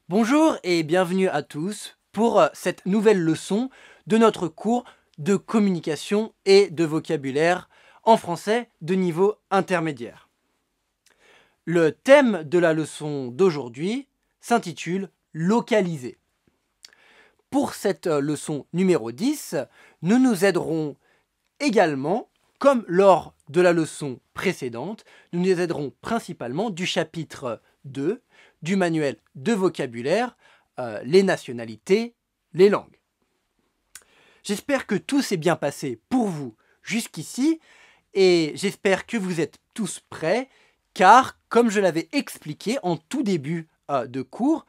Bonjour et bienvenue à tous pour cette nouvelle leçon de notre cours de communication et de vocabulaire en français de niveau intermédiaire. Le thème de la leçon d'aujourd'hui s'intitule « Localiser ». Pour cette leçon numéro 10, nous nous aiderons également, comme lors de la leçon précédente, nous nous aiderons principalement du chapitre 2 du manuel de vocabulaire, les nationalités, les langues. J'espère que tout s'est bien passé pour vous jusqu'ici et j'espère que vous êtes tous prêts car, comme je l'avais expliqué en tout début de cours,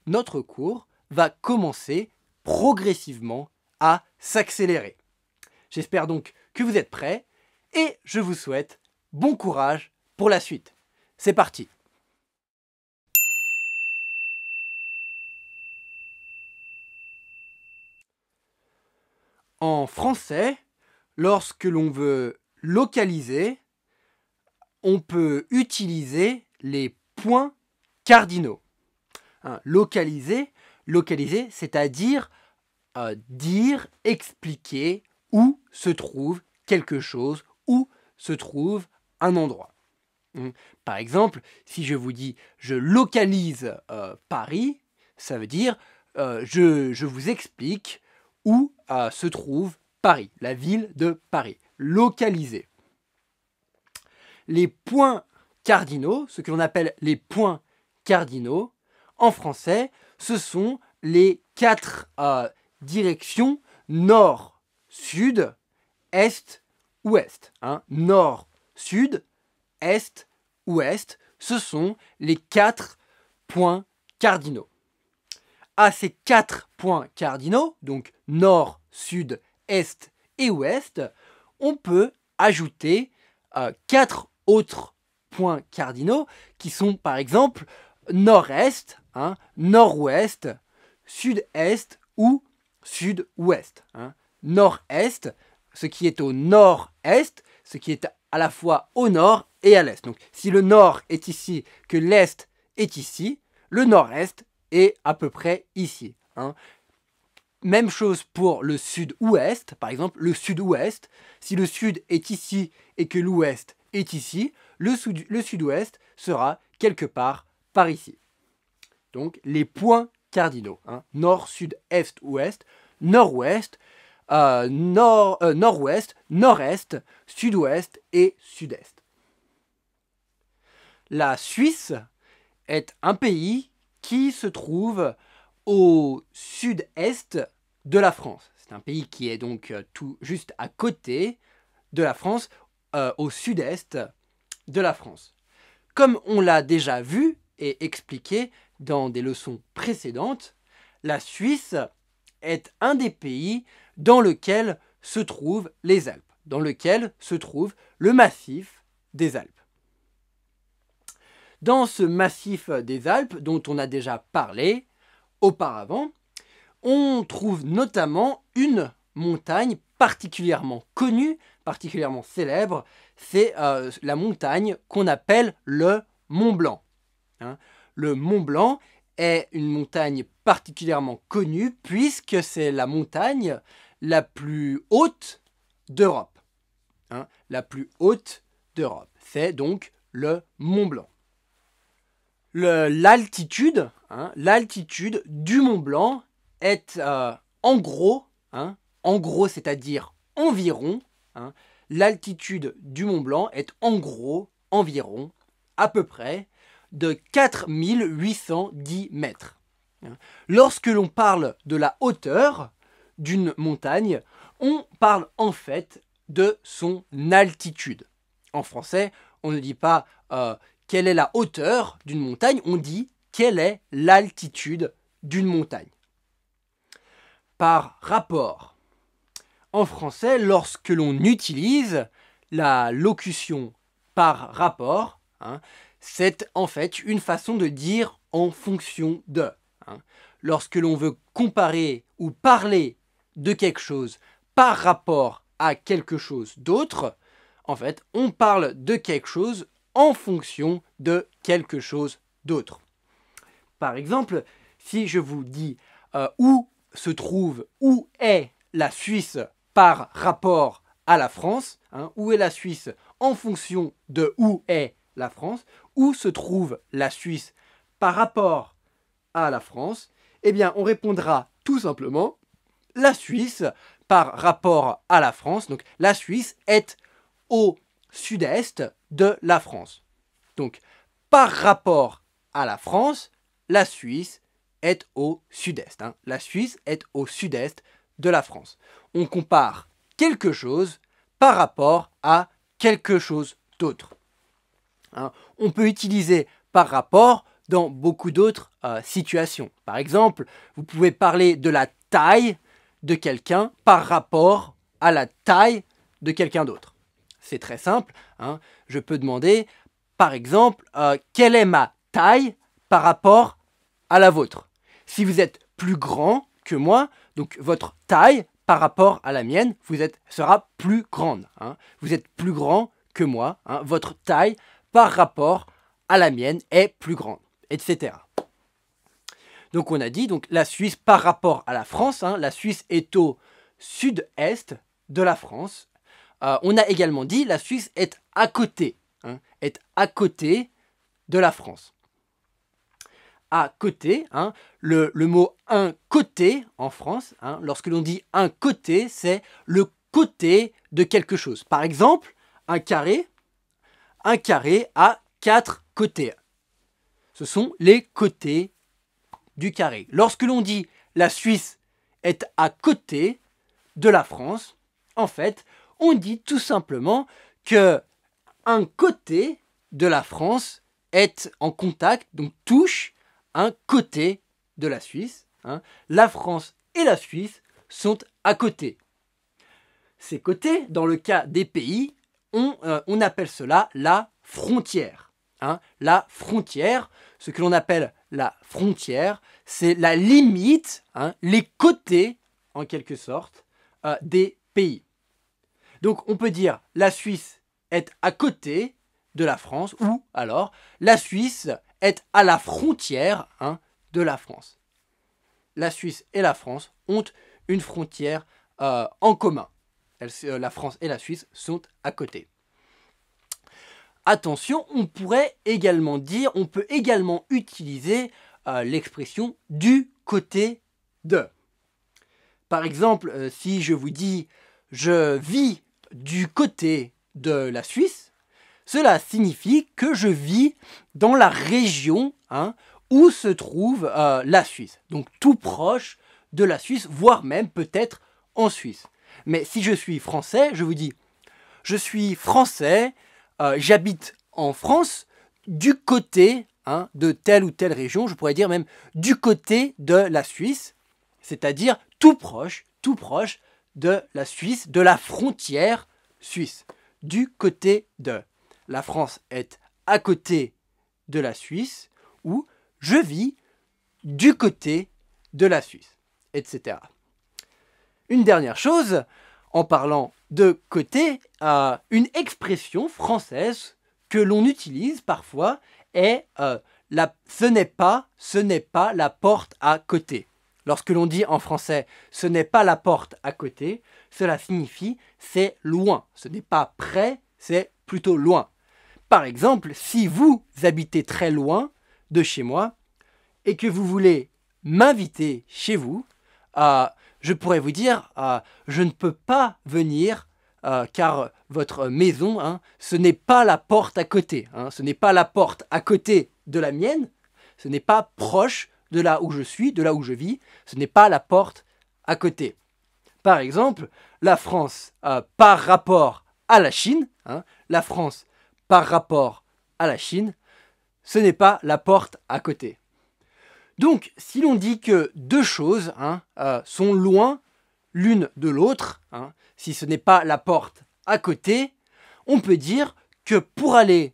notre cours, va commencer progressivement à s'accélérer. J'espère donc que vous êtes prêts et je vous souhaite bon courage pour la suite. C'est parti! En français, lorsque l'on veut localiser, on peut utiliser les points cardinaux. Localiser, c'est-à-dire dire, expliquer où se trouve quelque chose, où se trouve un endroit. Par exemple, si je vous dis « je localise Paris », ça veut dire je vous explique où se trouve Paris, la ville de Paris. Localiser. Les points cardinaux, ce que l'on appelle les points cardinaux, en français, ce sont les 4 directions nord, sud, est, ouest. Nord, sud, est, ouest, ce sont les 4 points cardinaux. À ces 4 points cardinaux, donc nord, sud, est et ouest, on peut ajouter 4 autres points cardinaux qui sont par exemple nord-est, nord-ouest, sud-est ou sud-ouest. Nord-est, ce qui est au nord-est, ce qui est à la fois au nord et à l'est. Donc si le nord est ici, que l'est est ici, le nord-est est à peu près ici. Même chose pour le sud-ouest, par exemple le sud-ouest. Si le sud est ici et que l'ouest est ici, le sud-ouest sera quelque part par ici. Donc les points cardinaux, nord, sud, est, ouest, nord-ouest, nord-ouest, nord-est, sud-ouest et sud-est. La Suisse est un pays qui se trouve au sud-est de la France. C'est un pays qui est donc tout juste à côté de la France, au sud-est de la France. Comme on l'a déjà vu et expliqué dans des leçons précédentes, la Suisse est un des pays dans lequel se trouvent les Alpes, dans lequel se trouve le massif des Alpes. Dans ce massif des Alpes, dont on a déjà parlé auparavant, on trouve notamment une montagne particulièrement connue, particulièrement célèbre, c'est la montagne qu'on appelle le Mont Blanc. Le Mont Blanc est une montagne particulièrement connue puisque c'est la montagne la plus haute d'Europe. La plus haute d'Europe. C'est donc le Mont Blanc. L'altitude du Mont Blanc est en gros, c'est-à-dire environ, l'altitude du Mont Blanc est en gros environ, à peu près, de 4810 mètres. Lorsque l'on parle de la hauteur d'une montagne, on parle en fait de son altitude. En français, on ne dit pas quelle est la hauteur d'une montagne, on dit quelle est l'altitude d'une montagne. Par rapport, en français, lorsque l'on utilise la locution par rapport, c'est en fait une façon de dire en fonction de. Lorsque l'on veut comparer ou parler de quelque chose par rapport à quelque chose d'autre, en fait, on parle de quelque chose en fonction de quelque chose d'autre. Par exemple, si je vous dis où est la Suisse par rapport à la France, hein, où est la Suisse en fonction de où est la France, où se trouve la Suisse par rapport à la France, eh bien on répondra tout simplement la Suisse par rapport à la France. Donc la Suisse est au sud-est de la France. Donc par rapport à la France, la Suisse est au sud-est. Hein. La Suisse est au sud-est de la France. On compare quelque chose par rapport à quelque chose d'autre. Hein. On peut utiliser par rapport dans beaucoup d'autres situations. Par exemple, vous pouvez parler de la taille de quelqu'un par rapport à la taille de quelqu'un d'autre. C'est très simple. Hein. Je peux demander, par exemple, quelle est ma taille par rapport à la vôtre. Si vous êtes plus grand que moi, donc votre taille par rapport à la mienne sera plus grande. Hein. Vous êtes plus grand que moi. Hein. Votre taille par rapport à la mienne est plus grande, etc. Donc on a dit donc la Suisse par rapport à la France. Hein. La Suisse est au sud-est de la France. On a également dit la Suisse est à côté. Hein, est à côté de la France. À côté, hein, le mot un côté en France, hein, lorsque l'on dit un côté, c'est le côté de quelque chose. Par exemple, un carré a 4 côtés. Ce sont les côtés du carré. Lorsque l'on dit la Suisse est à côté de la France, en fait, on dit tout simplement que un côté de la France est en contact, donc touche un côté de la Suisse. Hein. La France et la Suisse sont à côté. Ces côtés, dans le cas des pays, on appelle cela la frontière. Hein. La frontière, ce que l'on appelle la frontière, c'est la limite, hein, les côtés, en quelque sorte, des pays. Donc on peut dire la Suisse est à côté de la France, ou alors la Suisse est à la frontière, hein, de la France. La Suisse et la France ont une frontière en commun. La France et la Suisse sont à côté. Attention, on peut également utiliser l'expression du côté de. Par exemple, si je vous dis je vis du côté de la Suisse, cela signifie que je vis dans la région, hein, où se trouve la Suisse. Donc tout proche de la Suisse, voire même peut-être en Suisse. Mais si je suis français, je vous dis je suis français, j'habite en France, du côté, hein, de telle ou telle région, je pourrais dire même du côté de la Suisse, c'est-à-dire tout proche de la Suisse, de la frontière suisse, du côté de. La France est à côté de la Suisse, ou je vis du côté de la Suisse, etc. Une dernière chose, en parlant de côté, une expression française que l'on utilise parfois est ce n'est pas la porte à côté. Lorsque l'on dit en français ce n'est pas la porte à côté, cela signifie c'est loin. Ce n'est pas près, c'est plutôt loin. Par exemple, si vous habitez très loin de chez moi et que vous voulez m'inviter chez vous, je pourrais vous dire je ne peux pas venir car votre maison, hein, ce n'est pas la porte à côté. Hein, ce n'est pas la porte à côté de la mienne, ce n'est pas proche de là où je suis, de là où je vis, ce n'est pas la porte à côté. Par exemple, la France par rapport à la Chine, hein, la France par rapport à la Chine, ce n'est pas la porte à côté. Donc, si l'on dit que deux choses, hein, sont loin l'une de l'autre, hein, si ce n'est pas la porte à côté, on peut dire que pour aller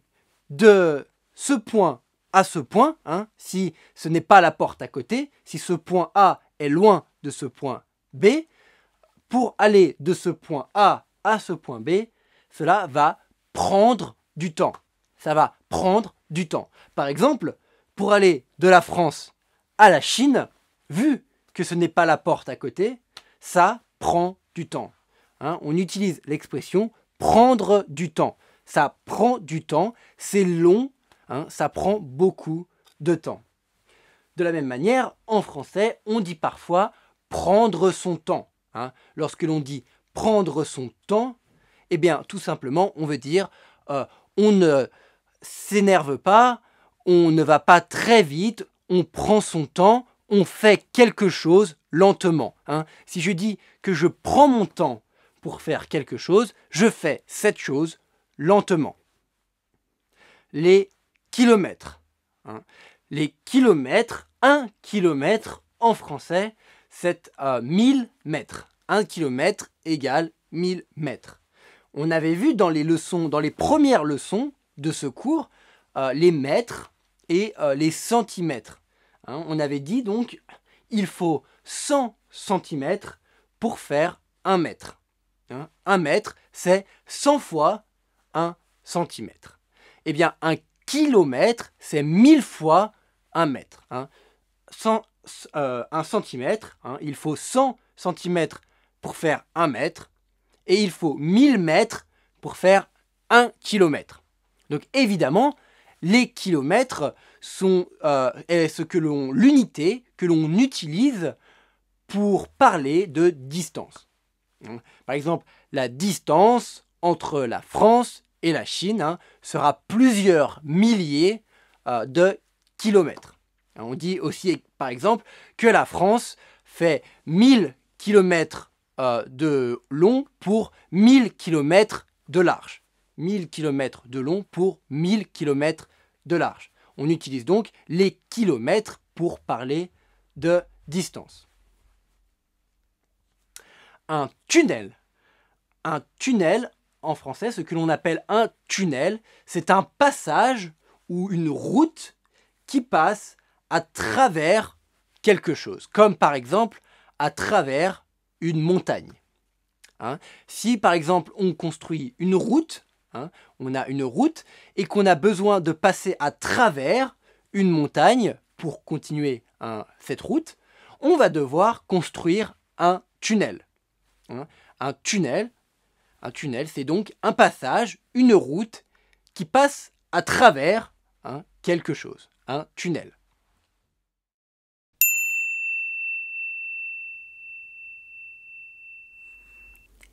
de ce point à ce point, hein, si ce n'est pas la porte à côté, si ce point A est loin de ce point B, pour aller de ce point A à ce point B, cela va prendre du temps. Ça va prendre du temps. Par exemple, pour aller de la France à la Chine, vu que ce n'est pas la porte à côté, ça prend du temps. Hein, on utilise l'expression prendre du temps. Ça prend du temps, c'est long, hein, ça prend beaucoup de temps. De la même manière, en français, on dit parfois prendre son temps. Hein. Lorsque l'on dit prendre son temps, eh bien, tout simplement, on veut dire on ne s'énerve pas, on ne va pas très vite, on prend son temps, on fait quelque chose lentement. Hein. Si je dis que je prends mon temps pour faire quelque chose, je fais cette chose lentement. Les kilomètres. Hein. Les kilomètres, 1 kilomètre en français, c'est 1000 mètres. 1 kilomètre égale 1000 mètres. On avait vu dans les premières leçons de ce cours, les mètres et les centimètres. Hein, on avait dit donc, il faut 100 centimètres pour faire 1 mètre. Hein, 1 mètre, c'est 100 fois 1 centimètre. Eh bien, 1 kilomètre, c'est 1000 fois 1 mètre. Hein. 1 centimètre, hein, il faut 100 centimètres pour faire 1 mètre. Et il faut 1000 mètres pour faire 1 kilomètre. Donc évidemment, les kilomètres sont l'unité que l'on utilise pour parler de distance. Par exemple, la distance entre la France et la Chine sera plusieurs milliers de kilomètres. On dit aussi, par exemple, que la France fait 1000 kilomètres de long pour 1000 km de large. 1000 km de long pour 1000 km de large. On utilise donc les kilomètres pour parler de distance. Un tunnel. Un tunnel, en français, ce que l'on appelle un tunnel, c'est un passage ou une route qui passe à travers quelque chose. Comme par exemple à travers une montagne. Hein. Si par exemple on construit une route, hein, on a une route et qu'on a besoin de passer à travers une montagne pour continuer cette route, on va devoir construire un tunnel. Hein. Un tunnel, c'est donc un passage, une route qui passe à travers quelque chose. Un tunnel.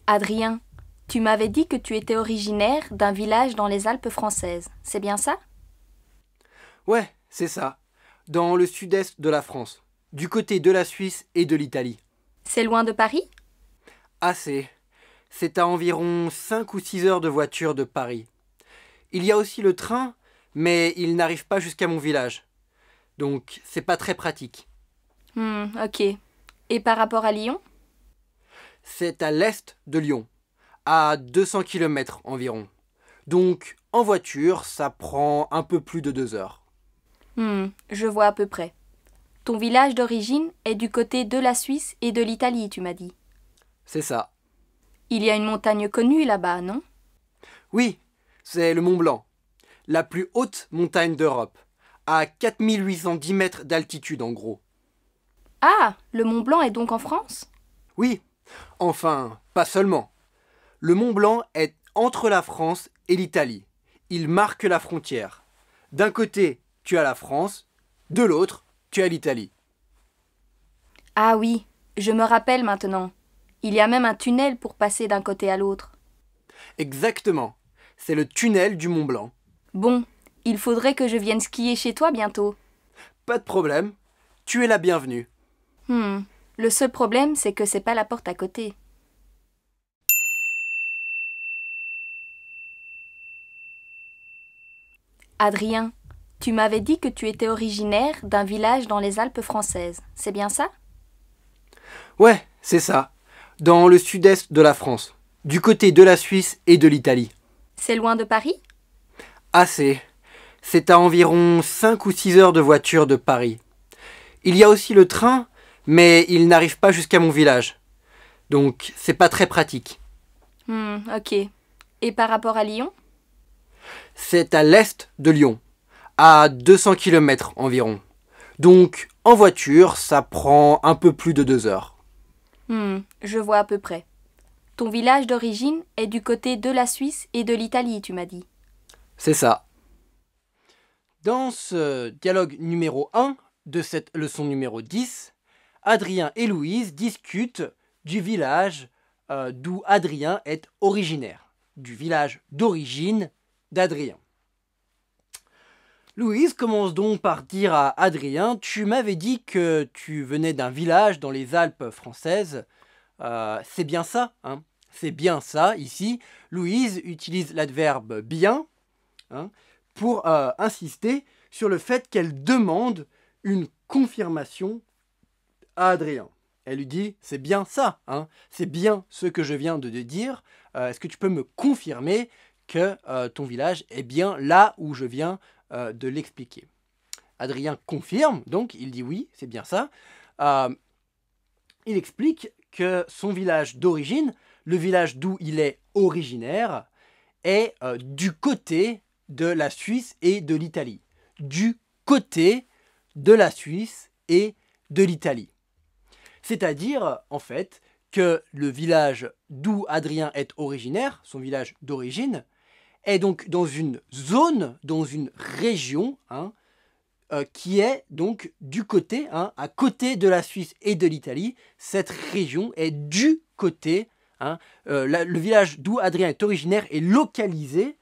Adrien, tu m'avais dit que tu étais originaire d'un village dans les Alpes françaises, c'est bien ça? Ouais, c'est ça. Dans le sud-est de la France, du côté de la Suisse et de l'Italie. C'est loin de Paris? Assez. C'est à environ 5 ou 6 heures de voiture de Paris. Il y a aussi le train, mais il n'arrive pas jusqu'à mon village. Donc, c'est pas très pratique. Ok. Et par rapport à Lyon? C'est à l'est de Lyon, à 200 km environ. Donc, en voiture, ça prend un peu plus de 2 heures. Je vois à peu près. Ton village d'origine est du côté de la Suisse et de l'Italie, tu m'as dit. C'est ça. Il y a une montagne connue là-bas, non? Oui, c'est le Mont Blanc, la plus haute montagne d'Europe, à 4810 mètres d'altitude en gros. Ah, le Mont Blanc est donc en France? Oui, enfin, pas seulement. Le Mont Blanc est entre la France et l'Italie. Il marque la frontière. D'un côté, tu as la France, de l'autre, tu as l'Italie. Ah oui, je me rappelle maintenant. Il y a même un tunnel pour passer d'un côté à l'autre. Exactement. C'est le tunnel du Mont Blanc. Bon, il faudrait que je vienne skier chez toi bientôt. Pas de problème. Tu es la bienvenue. Le seul problème, c'est que c'est pas la porte à côté. Adrien, tu m'avais dit que tu étais originaire d'un village dans les Alpes françaises, c'est bien ça? Ouais, c'est ça. Dans le sud-est de la France, du côté de la Suisse et de l'Italie. C'est loin de Paris? Assez. C'est à environ 5 ou 6 heures de voiture de Paris. Il y a aussi le train, mais il n'arrive pas jusqu'à mon village. Donc, c'est pas très pratique. Ok. Et par rapport à Lyon? C'est à l'est de Lyon, à 200 km environ. Donc en voiture, ça prend un peu plus de 2 heures. Je vois à peu près. Ton village d'origine est du côté de la Suisse et de l'Italie, tu m'as dit. C'est ça. Dans ce dialogue numéro 1 de cette leçon numéro 10, Adrien et Louise discutent du village d'où Adrien est originaire, du village d'origine d'Adrien. Louise commence donc par dire à Adrien, tu m'avais dit que tu venais d'un village dans les Alpes françaises. C'est bien ça, hein? C'est bien ça, ici. Louise utilise l'adverbe bien, hein, pour insister sur le fait qu'elle demande une confirmation à Adrien. Elle lui dit, c'est bien ça, hein, c'est bien ce que je viens de te dire. Est-ce que tu peux me confirmer que ton village est bien là où je viens de l'expliquer? Adrien confirme, donc il dit oui, c'est bien ça. Il explique que son village d'origine, le village d'où il est originaire, est du côté de la Suisse et de l'Italie. Du côté de la Suisse et de l'Italie. C'est-à-dire, en fait, que le village d'où Adrien est originaire, son village d'origine, est donc dans une zone, dans une région, hein, qui est donc du côté, hein, à côté de la Suisse et de l'Italie. Cette région est du côté, hein, le village d'où Adrien est originaire est localisé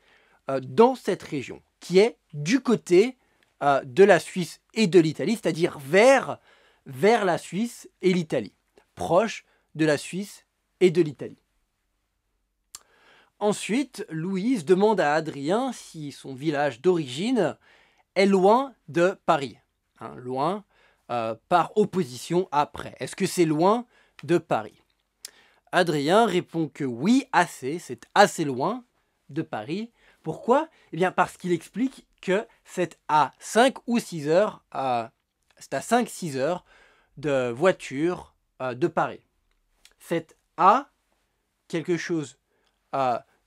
dans cette région, qui est du côté de la Suisse et de l'Italie, c'est-à-dire vers la Suisse et l'Italie, proche de la Suisse et de l'Italie. Ensuite, Louise demande à Adrien si son village d'origine est loin de Paris. Hein, loin par opposition à près. Est-ce que c'est loin de Paris? Adrien répond que oui, assez, c'est assez loin de Paris. Pourquoi? Eh bien parce qu'il explique que c'est à 5 ou 6 heures, c'est à 5-6 heures de voiture de Paris. C'est à quelque chose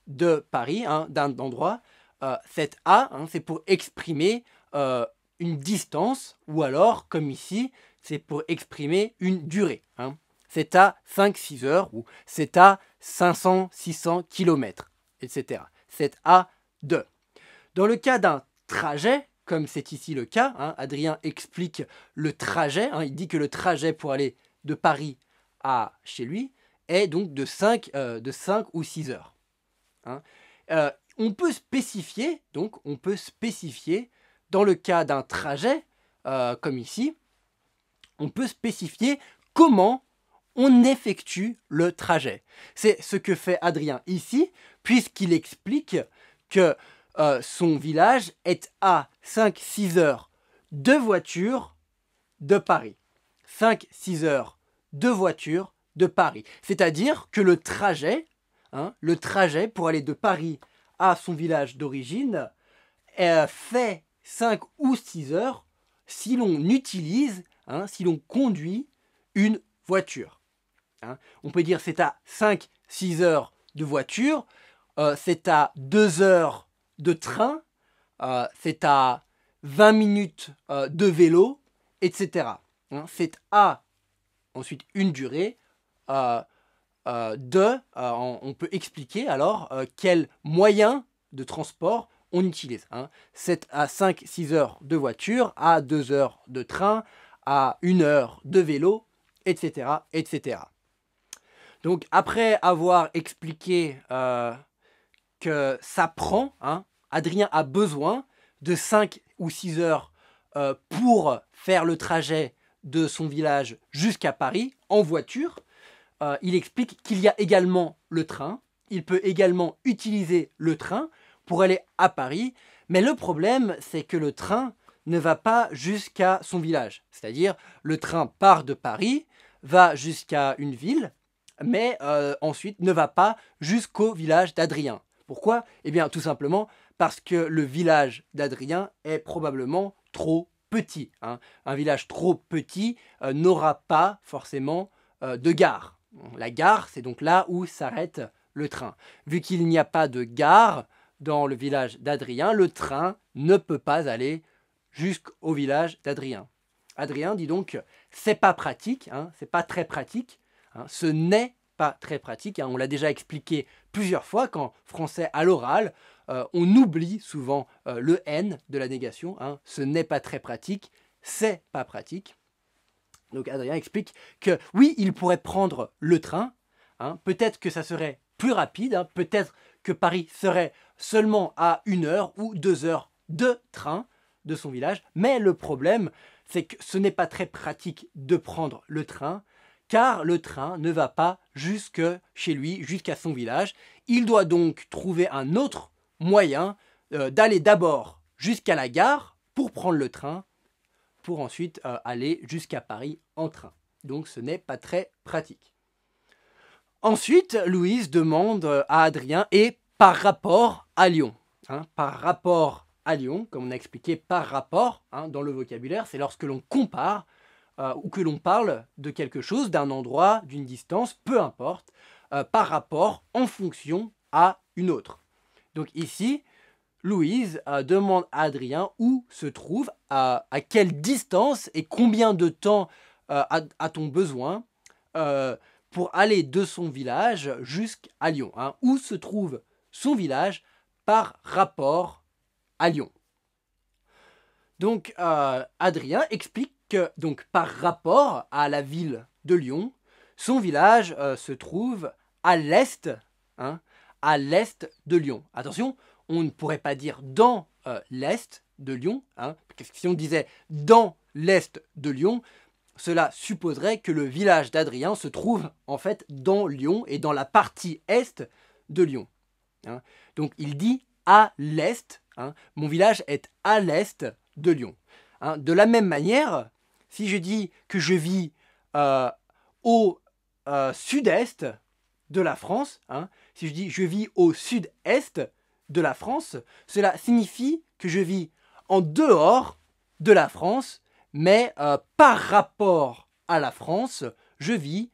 de Paris, hein, d'un endroit. Cet à, hein, c'est pour exprimer une distance, ou alors, comme ici, c'est pour exprimer une durée. Hein. C'est à 5-6 heures, ou c'est à 500-600 km, etc. C'est à de. Dans le cas d'un trajet, comme c'est ici le cas, hein, Adrien explique le trajet, hein, il dit que le trajet pour aller de Paris à chez lui est donc de 5 ou 6 heures. Hein. On peut spécifier, dans le cas d'un trajet, comme ici, on peut spécifier comment on effectue le trajet. C'est ce que fait Adrien ici, puisqu'il explique que son village est à 5-6 heures de voiture de Paris. 5-6 heures de voiture de Paris. C'est-à-dire que le trajet pour aller de Paris à son village d'origine fait 5 ou 6 heures si l'on utilise, si l'on conduit une voiture. Hein. On peut dire c'est à 5-6 heures de voiture, c'est à 2 heures de train, c'est à 20 minutes de vélo, etc. Hein. C'est à ensuite une durée on peut expliquer alors quel moyen de transport on utilise. Hein. C'est à 5-6 heures de voiture, à 2 heures de train, à 1 heure de vélo, etc. etc. Donc après avoir expliqué que ça prend, hein, Adrien a besoin de 5 ou 6 heures pour faire le trajet de son village jusqu'à Paris en voiture. Il explique qu'il y a également le train. Il peut également utiliser le train pour aller à Paris. Mais le problème, c'est que le train ne va pas jusqu'à son village. C'est-à-dire, le train part de Paris, va jusqu'à une ville, mais ensuite ne va pas jusqu'au village d'Adrien. Pourquoi? Eh bien, tout simplement parce que le village d'Adrien est probablement trop petit. Hein. Un village trop petit n'aura pas forcément de gare. La gare, c'est donc là où s'arrête le train. Vu qu'il n'y a pas de gare dans le village d'Adrien, le train ne peut pas aller jusqu'au village d'Adrien. Adrien dit donc c'est pas pratique, c'est pas très pratique, ce n'est pas très pratique. On l'a déjà expliqué plusieurs fois qu'en français à l'oral, on oublie souvent le N de la négation. Ce n'est pas très pratique, c'est pas pratique. Donc Adrien explique que oui, il pourrait prendre le train, peut-être que ça serait plus rapide, peut-être que Paris serait seulement à 1 heure ou 2 heures de train de son village, mais le problème, c'est que ce n'est pas très pratique de prendre le train, car le train ne va pas jusque chez lui, jusqu'à son village. Il doit donc trouver un autre moyen d'aller d'abord jusqu'à la gare pour prendre le train, pour ensuite aller jusqu'à Paris en train. Donc ce n'est pas très pratique. Ensuite, Louise demande à Adrien, et par rapport à Lyon. Par rapport à Lyon, comme on a expliqué, par rapport, dans le vocabulaire, c'est lorsque l'on compare ou que l'on parle de quelque chose, d'un endroit, d'une distance, peu importe, par rapport, en fonction à une autre. Donc ici, Louise demande à Adrien où se trouve, à quelle distance et combien de temps a-t-on besoin pour aller de son village jusqu'à Lyon. Où se trouve son village par rapport à Lyon. Donc Adrien explique que donc, par rapport à la ville de Lyon, son village se trouve à l'est de Lyon. Attention, on ne pourrait pas dire dans l'est de Lyon, parce que si on disait dans l'est de Lyon, cela supposerait que le village d'Adrien se trouve en fait dans Lyon et dans la partie est de Lyon. Donc il dit à l'est, mon village est à l'est de Lyon. De la même manière, si je dis que je vis au sud-est de la France, si je dis je vis au sud-est de la France, cela signifie que je vis en dehors de la France, mais par rapport à la France, je vis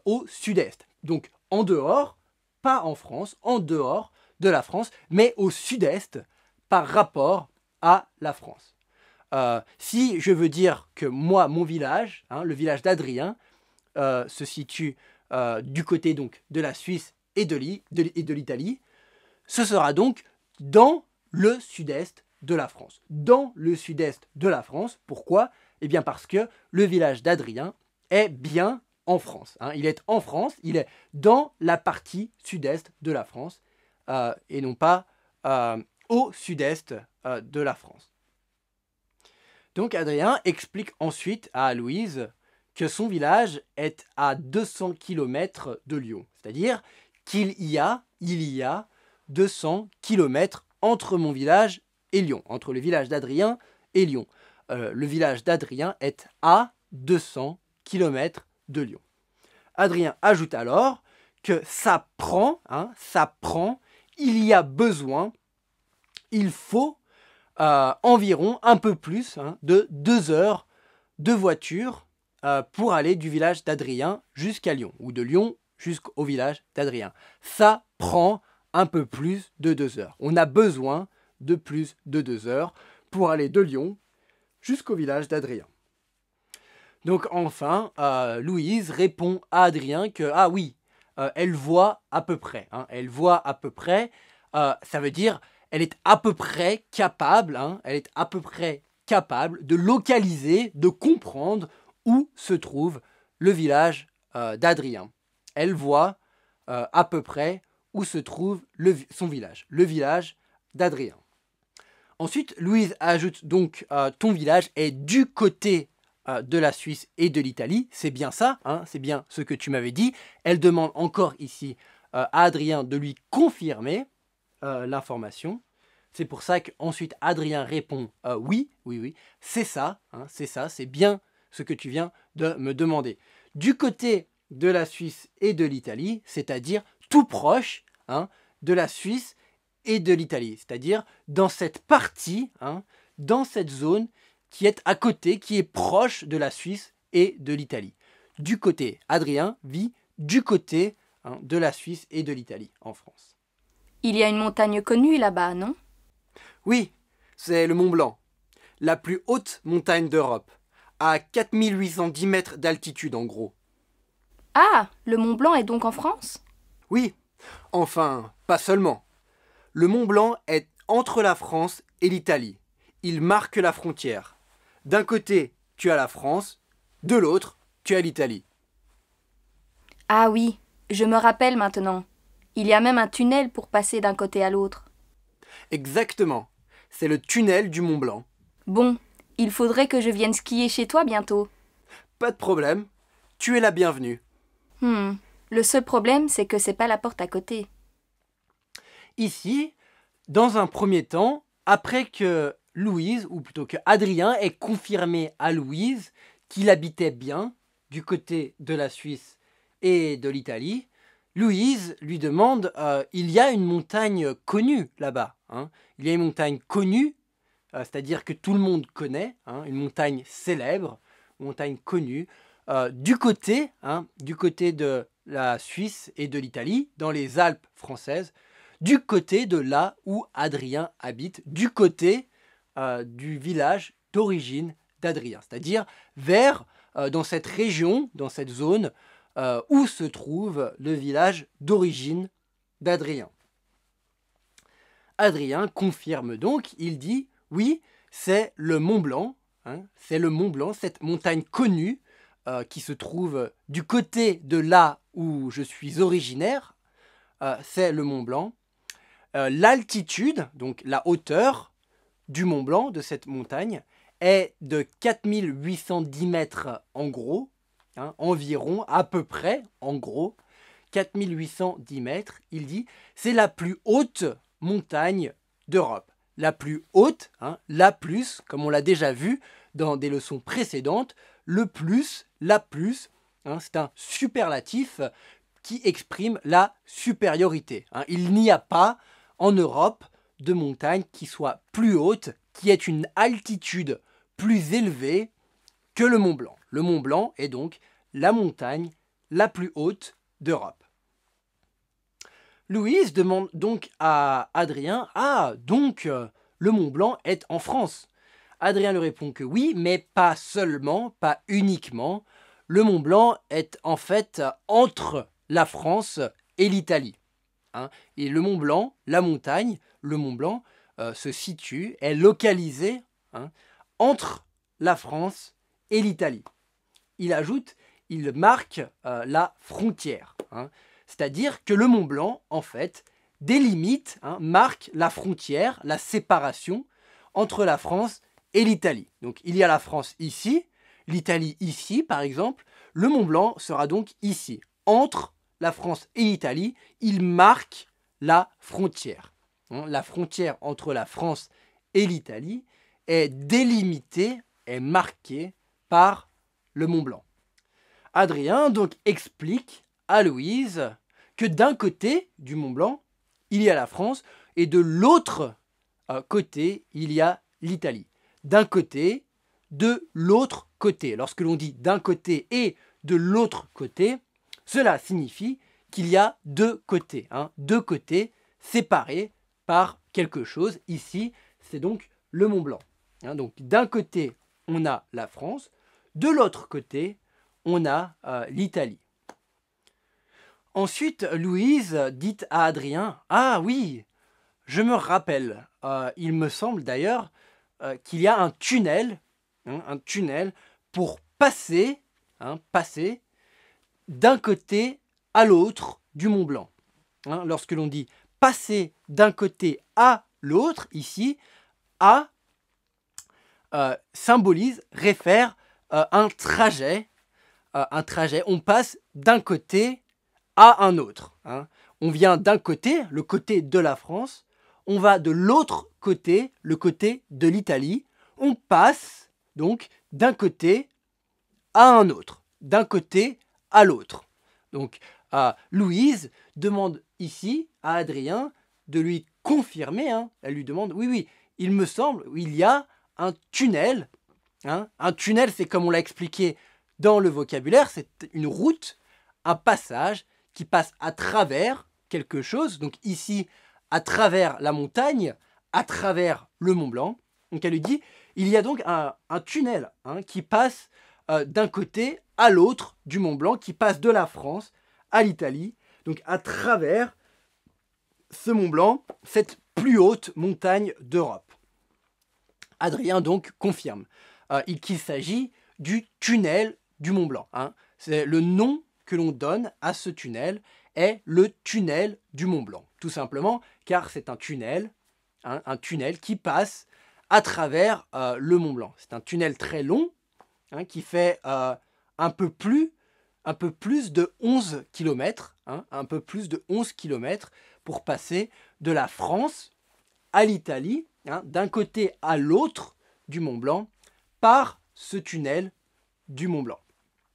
au sud-est. Donc en dehors, pas en France, en dehors de la France, mais au sud-est par rapport à la France. Si je veux dire que moi, mon village, le village d'Adrien, se situe du côté donc de la Suisse et de l'Italie, ce sera donc dans le sud-est de la France. Dans le sud-est de la France, pourquoi ? Eh bien parce que le village d'Adrien est bien en France. Il est en France, il est dans la partie sud-est de la France et non pas au sud-est de la France. Donc Adrien explique ensuite à Louise que son village est à 200 km de Lyon. C'est-à-dire qu'il y a 200 km entre mon village et Lyon, entre le village d'Adrien et Lyon. Le village d'Adrien est à 200 km de Lyon. Adrien ajoute alors que ça prend, il y a besoin, il faut environ un peu plus de 2 heures de voiture pour aller du village d'Adrien jusqu'à Lyon, ou de Lyon jusqu'au village d'Adrien. Ça prend un peu plus de 2 heures. On a besoin de plus de 2 heures pour aller de Lyon jusqu'au village d'Adrien. Donc enfin, Louise répond à Adrien que, ah oui, elle voit à peu près. Elle voit à peu près, ça veut dire, elle est à peu près capable, de localiser, de comprendre où se trouve le village d'Adrien. Elle voit à peu près où se trouve son village, le village d'Adrien. Ensuite, Louise ajoute donc ton village est du côté de la Suisse et de l'Italie. C'est bien ça, c'est bien ce que tu m'avais dit. Elle demande encore ici à Adrien de lui confirmer l'information. C'est pour ça qu'ensuite Adrien répond oui, c'est ça, c'est bien ce que tu viens de me demander. Du côté de la Suisse et de l'Italie, c'est-à-dire tout proche de la Suisse et de l'Italie, c'est-à-dire dans cette partie, dans cette zone qui est à côté, qui est proche de la Suisse et de l'Italie. Du côté, Adrien vit du côté de la Suisse et de l'Italie, en France. Il y a une montagne connue là-bas, non ? Oui, c'est le Mont Blanc. la plus haute montagne d'Europe, à 4810 mètres d'altitude en gros. Ah, le Mont Blanc est donc en France? Oui, enfin, pas seulement. Le Mont Blanc est entre la France et l'Italie. Il marque la frontière. D'un côté, tu as la France, de l'autre, tu as l'Italie. Ah oui, je me rappelle maintenant. Il y a même un tunnel pour passer d'un côté à l'autre. Exactement. C'est le tunnel du Mont Blanc. Bon, il faudrait que je vienne skier chez toi bientôt. Pas de problème. Tu es la bienvenue. Le seul problème, c'est que c'est pas la porte à côté. Ici, dans un premier temps, après que Louise, ou plutôt que Adrien, ait confirmé à Louise qu'il habitait bien du côté de la Suisse et de l'Italie, Louise lui demande il y a une montagne connue là-bas. Il y a une montagne connue, c'est-à-dire que tout le monde connaît, une montagne célèbre, une montagne connue, du côté de la Suisse et de l'Italie, dans les Alpes françaises, du côté de là où Adrien habite, du côté du village d'origine d'Adrien, c'est-à-dire vers, dans cette région, dans cette zone, où se trouve le village d'origine d'Adrien. Adrien confirme donc, il dit, oui, c'est le Mont Blanc, c'est le Mont Blanc, cette montagne connue qui se trouve du côté de là où je suis originaire, c'est le Mont Blanc. L'altitude, donc la hauteur du Mont Blanc, de cette montagne, est de 4810 mètres en gros, environ, à peu près, en gros, 4810 mètres, il dit, c'est la plus haute montagne d'Europe. La plus haute, la plus, comme on l'a déjà vu dans des leçons précédentes, le plus, la plus, c'est un superlatif qui exprime la supériorité. Il n'y a pas en Europe de montagne qui soit plus haute, qui ait une altitude plus élevée que le Mont Blanc. Le Mont Blanc est donc la montagne la plus haute d'Europe. Louise demande donc à Adrien, donc le Mont Blanc est en France. Adrien lui répond que oui, mais pas seulement, pas uniquement. Le Mont Blanc est en fait entre la France et l'Italie. Et le Mont Blanc, la montagne, le Mont Blanc, se situe, est localisé entre la France et l'Italie. Il ajoute, il marque la frontière. C'est-à-dire que le Mont Blanc, en fait, délimite, marque la frontière, la séparation entre la France et l'Italie. Donc il y a la France ici, l'Italie ici, par exemple. Le Mont Blanc sera donc ici, entre la France et l'Italie. Il marque la frontière. La frontière entre la France et l'Italie est délimitée, est marquée par le Mont Blanc. Adrien donc explique à Louise que d'un côté du Mont Blanc, il y a la France et de l'autre côté, il y a l'Italie. D'un côté, de l'autre côté. Lorsque l'on dit d'un côté et de l'autre côté, cela signifie qu'il y a deux côtés. Deux côtés séparés par quelque chose. Ici, c'est donc le Mont Blanc. Donc d'un côté, on a la France. De l'autre côté, on a l'Italie. Ensuite, Louise dit à Adrien, oui, je me rappelle, il me semble d'ailleurs qu'il y a un tunnel pour passer d'un côté à l'autre du Mont Blanc. Lorsque l'on dit passer d'un côté à l'autre, ici, à symbolise, réfère un trajet. On passe d'un côté à un autre. On vient d'un côté, le côté de la France, on va de l'autre côté, le côté de l'Italie. On passe donc d'un côté à un autre, d'un côté à l'autre. Donc Louise demande ici à Adrien de lui confirmer, elle lui demande, oui, il me semble, il y a un tunnel. Un tunnel, c'est comme on l'a expliqué dans le vocabulaire, c'est une route, un passage qui passe à travers quelque chose. Donc ici, à travers la montagne, à travers le Mont Blanc. Donc elle lui dit, Il y a donc un tunnel qui passe d'un côté à l'autre du Mont Blanc, qui passe de la France à l'Italie, donc à travers ce Mont Blanc, cette plus haute montagne d'Europe. Adrien donc confirme qu'il s'agit du tunnel du Mont Blanc. C'est le nom que l'on donne à ce tunnel est le tunnel du Mont Blanc, tout simplement car c'est un tunnel qui passe à travers le Mont Blanc. C'est un tunnel très long qui fait un peu plus de 11 km, un peu plus de 11 km pour passer de la France à l'Italie, d'un côté à l'autre du Mont Blanc, par ce tunnel du Mont Blanc.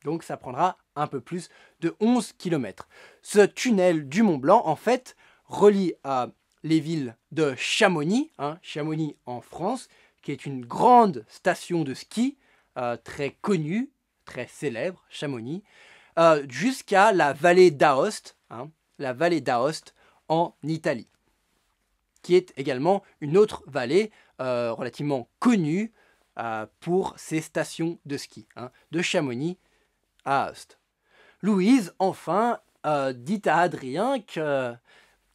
Donc ça prendra un peu plus de 11 km. Ce tunnel du Mont Blanc, en fait, relie les villes de Chamonix, Chamonix en France, qui est une grande station de ski, très connue, très célèbre, Chamonix, jusqu'à la vallée d'Aoste, la vallée d'Aoste en Italie, qui est également une autre vallée relativement connue pour ses stations de ski, de Chamonix à Aoste. Louise, enfin, dit à Adrien que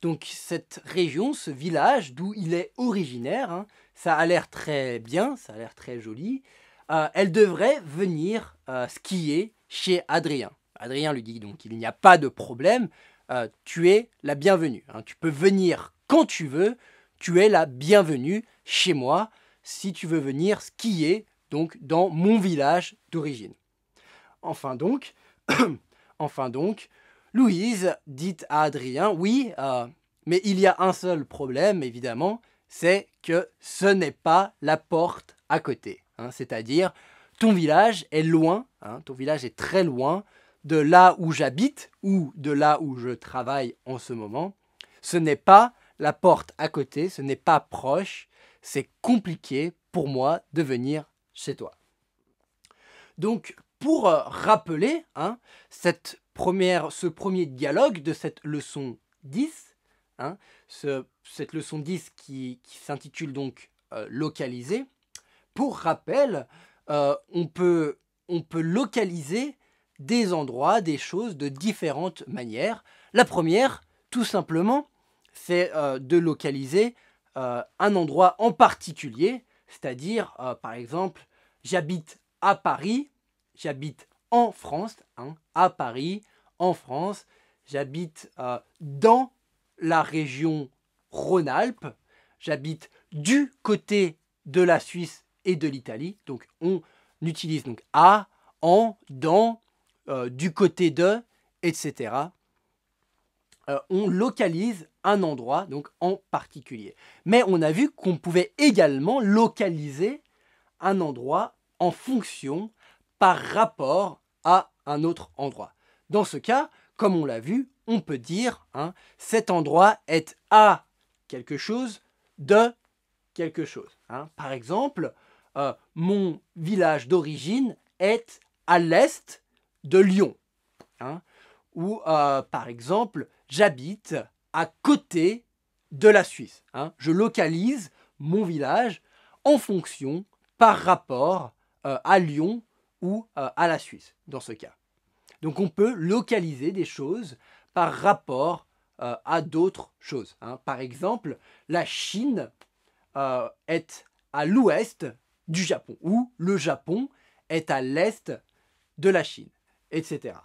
donc, cette région, ce village d'où il est originaire, ça a l'air très bien, ça a l'air très joli, elle devrait venir skier chez Adrien. Adrien lui dit donc il n'y a pas de problème, tu es la bienvenue. Tu peux venir quand tu veux, tu es la bienvenue chez moi si tu veux venir skier donc dans mon village d'origine. Enfin donc, Louise dit à Adrien, oui, mais il y a un seul problème évidemment, c'est que ce n'est pas la porte à côté. C'est-à-dire, ton village est loin, ton village est très loin de là où j'habite ou de là où je travaille en ce moment. Ce n'est pas la porte à côté, ce n'est pas proche, c'est compliqué pour moi de venir chez toi. Donc, pour rappeler ce premier dialogue de cette leçon 10, cette leçon 10 qui s'intitule donc localiser. Pour rappel, on peut localiser des endroits, des choses de différentes manières. La première, tout simplement, c'est de localiser un endroit en particulier, c'est-à-dire, par exemple, j'habite à Paris, j'habite en France, à Paris, en France, j'habite dans la région Rhône-Alpes, j'habite du côté de la Suisse et de l'Italie, donc on utilise donc à, en, dans, du côté de, etc. On localise un endroit donc en particulier. Mais on a vu qu'on pouvait également localiser un endroit en fonction par rapport à un autre endroit. Dans ce cas, comme on l'a vu, on peut dire cet endroit est à quelque chose de quelque chose. Par exemple, mon village d'origine est à l'est de Lyon. Ou par exemple, j'habite à côté de la Suisse. Je localise mon village en fonction, par rapport à Lyon ou à la Suisse, dans ce cas. Donc on peut localiser des choses par rapport à d'autres choses. Par exemple, la Chine est à l'ouest du Japon, ou le Japon est à l'est de la Chine, etc.